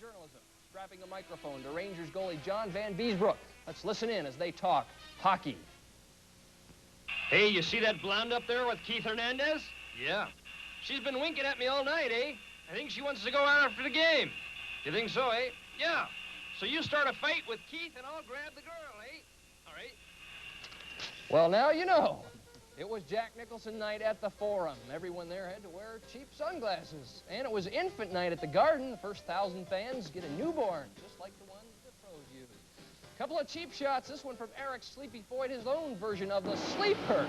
journalism, strapping a microphone to Rangers goalie John Van Beesbrook. Let's listen in as they talk hockey. Hey, you see that blonde up there with Keith Hernandez? Yeah. She's been winking at me all night, eh? I think she wants to go out after the game. You think so, eh? Yeah. So you start a fight with Keith and I'll grab the girl, eh? All right. Well, now you know. It was Jack Nicholson night at the Forum. Everyone there had to wear cheap sunglasses. And it was infant night at the Garden. The first 1,000 fans get a newborn, just like the ones the pros use. A couple of cheap shots. This one from Eric Sleepy Foyt, his own version of the sleeper.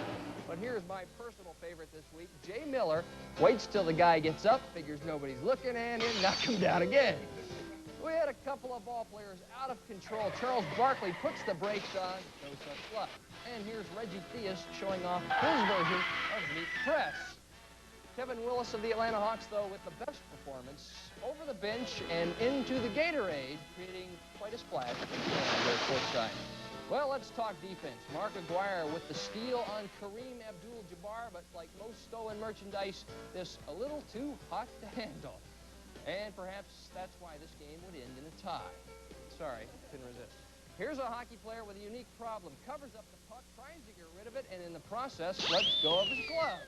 But here's my personal favorite this week. Jay Miller waits till the guy gets up, figures nobody's looking at him, knock him down again. We had a couple of ball players out of control. Charles Barkley puts the brakes on. No such luck. And here's Reggie Theus showing off his version of Meat Press. Kevin Willis of the Atlanta Hawks, though, with the best performance, over the bench and into the Gatorade, creating quite a splash on their courtside. Well, let's talk defense. Mark Aguirre with the steal on Kareem Abdul-Jabbar, but like most stolen merchandise, this a little too hot to handle. And perhaps that's why this game would end in a tie. Sorry, couldn't resist. Here's a hockey player with a unique problem. Covers up the puck, tries to get rid of it, and in the process, lets go of his glove.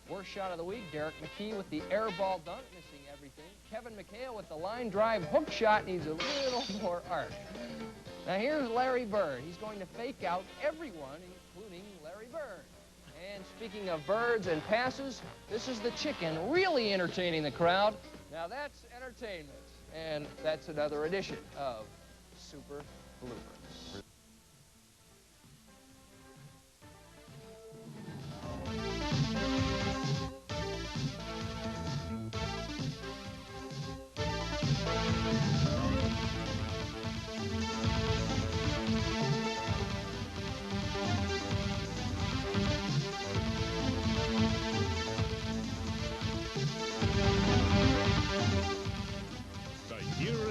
Worst shot of the week, Derek McKee with the air ball dunk, missing everything. Kevin McHale with the line drive hook shot needs a little more art. Now here's Larry Bird. He's going to fake out everyone, including Larry Bird. And speaking of birds and passes, this is the chicken really entertaining the crowd. Now that's entertainment, and that's another edition of Super Bloopers.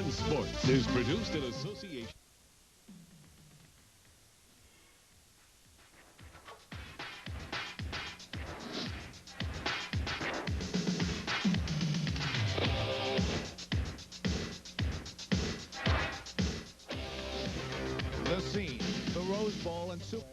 Sports is produced in association. The scene, the Rose Bowl and Super.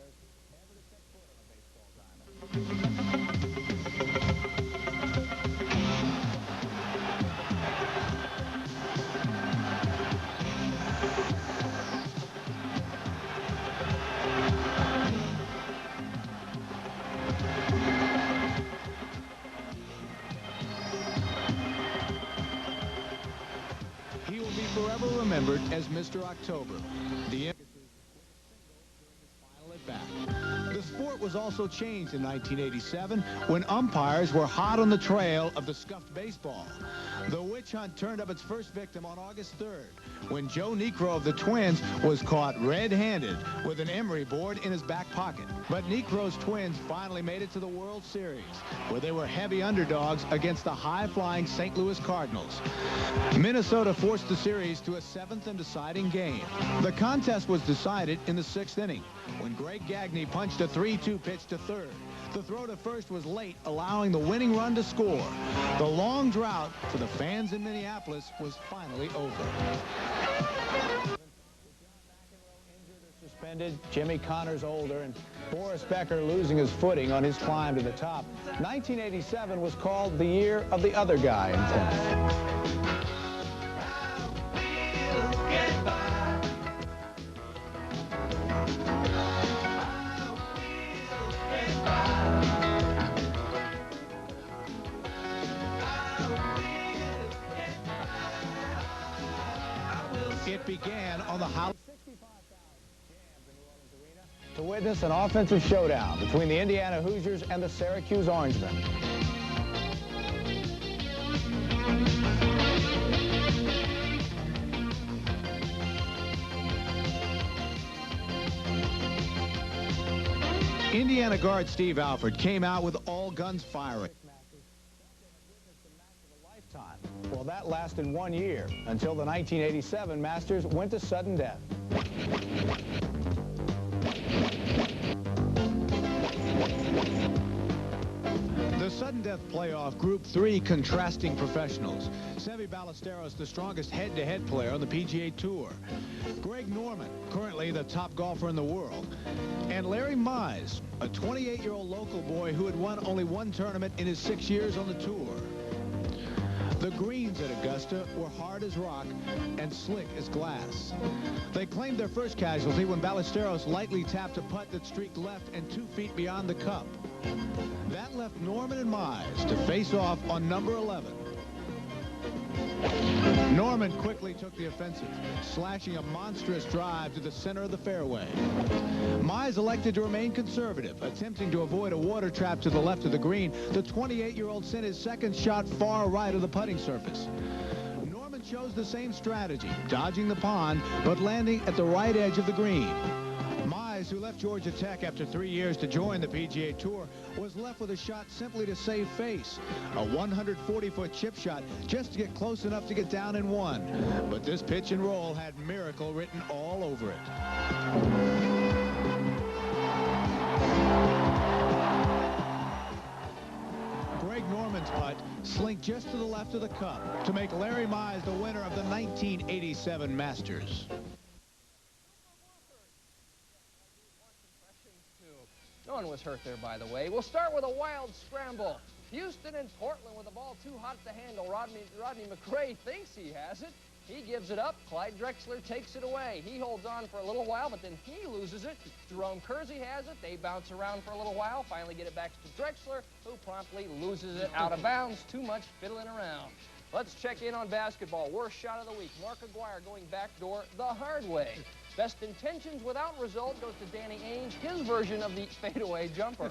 He will be forever remembered as Mr. October. The The sport was also changed in 1987 when umpires were hot on the trail of the scuffed baseball. The witch hunt turned up its first victim on August 3rd when Joe Niekro of the Twins was caught red-handed with an emery board in his back pocket. But Niekro's Twins finally made it to the World Series, where they were heavy underdogs against the high-flying St. Louis Cardinals. Minnesota forced the series to a 7th and deciding game. The contest was decided in the 6th inning when Greg Gagne punched a 3-2 pitch to third. The throw to first was late, allowing the winning run to score. The long drought for the fans in Minneapolis was finally over. Suspended, Jimmy Connors older, and Boris Becker losing his footing on his climb to the top. 1987 was called the year of the other guy in tennis. It began on the Hollywood 65,000 jams in New Orleans Arena to witness an offensive showdown between the Indiana Hoosiers and the Syracuse Orangemen. Indiana guard Steve Alford came out with all guns firing. Well, that lasted 1 year until the 1987 Masters went to sudden death. The sudden sudden death playoff, Group 3 contrasting professionals. Seve Ballesteros, the strongest head-to-head player on the PGA Tour. Greg Norman, currently the top golfer in the world. And Larry Mize, a 28-year-old local boy who had won only one tournament in his 6 years on the tour. The greens at Augusta were hard as rock and slick as glass. They claimed their first casualty when Ballesteros lightly tapped a putt that streaked left and 2 feet beyond the cup. That left Norman and Mize to face off on number 11. Norman quickly took the offensive, slashing a monstrous drive to the center of the fairway. Mize elected to remain conservative, attempting to avoid a water trap to the left of the green. The 28-year-old sent his second shot far right of the putting surface. Norman chose the same strategy, dodging the pond, but landing at the right edge of the green. Mize, who left Georgia Tech after 3 years to join the PGA Tour, was left with a shot simply to save face. A 140-foot chip shot just to get close enough to get down in one. But this pitch and roll had miracle written all over it. Greg Norman's putt slinked just to the left of the cup to make Larry Mize the winner of the 1987 Masters. No one was hurt there, by the way. We'll start with a wild scramble. Houston and Portland with the ball too hot to handle. Rodney McRae thinks he has it. He gives it up. Clyde Drexler takes it away. He holds on for a little while, but then he loses it. Jerome Kersey has it. They bounce around for a little while, finally get it back to Drexler, who promptly loses it out of bounds. Too much fiddling around. Let's check in on basketball. Worst shot of the week. Mark Aguirre going backdoor the hard way. Best intentions without result goes to Danny Ainge, his version of the fadeaway jumper.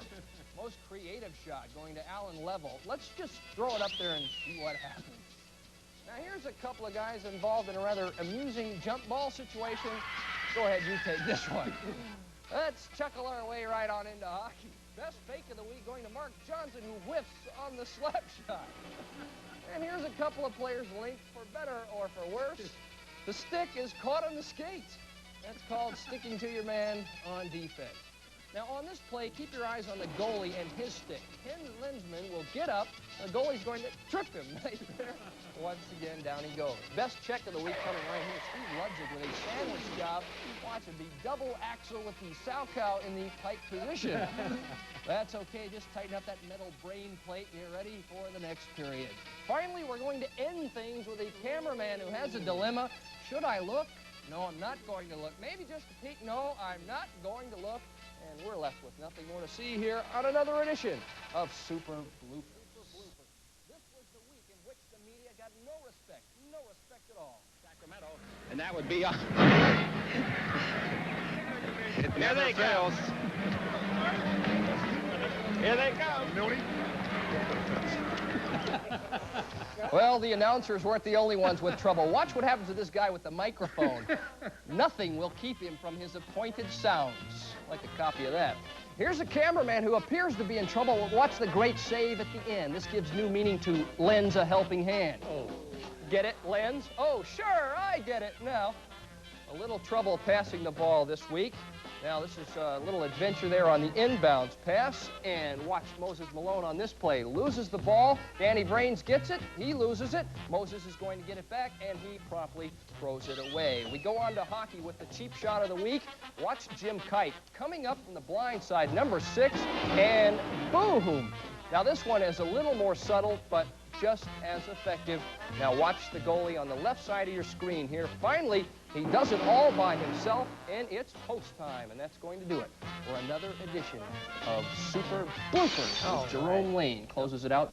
Most creative shot going to Alan Level. Let's just throw it up there and see what happens. Now here's a couple of guys involved in a rather amusing jump ball situation. Go ahead, you take this one. Let's chuckle our way right on into hockey. Best fake of the week going to Mark Johnson, who whiffs on the slap shot. And here's a couple of players linked for better or for worse. The stick is caught on the skates. That's called sticking to your man on defense. Now, on this play, keep your eyes on the goalie and his stick. Ken Lensman will get up. The goalie's going to trip him right there. Once again, down he goes. Best check of the week coming right here. Steve Ludwig with a sandwich job. Watch it, the double axle with the Salchow in the tight position. That's okay. Just tighten up that metal brain plate and you're ready for the next period. Finally, we're going to end things with a cameraman who has a dilemma. Should I look? No, I'm not going to look. Maybe just a peek. No, I'm not going to look. And we're left with nothing more to see here on another edition of Super Bloopers. This was the week in which the media got no respect at all. Sacramento, and that would be It never fails. Here they come. Milty. Well, the announcers weren't the only ones with trouble. Watch what happens to this guy with the microphone. Nothing will keep him from his appointed sounds. I'd like a copy of that. Here's a cameraman who appears to be in trouble. Watch the great save at the end. This gives new meaning to lends a helping hand. Oh. Get it, lens? Oh, sure, I get it now. A little trouble passing the ball this week. Now, this is a little adventure there on the inbounds pass. And watch Moses Malone on this play. Loses the ball. Danny Brains gets it. He loses it. Moses is going to get it back, and he promptly throws it away. We go on to hockey with the cheap shot of the week. Watch Jim Kite coming up from the blind side, number 6, and boom. Now, this one is a little more subtle, but just as effective. Now, watch the goalie on the left side of your screen here. Finally, he does it all by himself, and it's post time, and that's going to do it for another edition of Super Bloopers. Jerome Lane closes it out.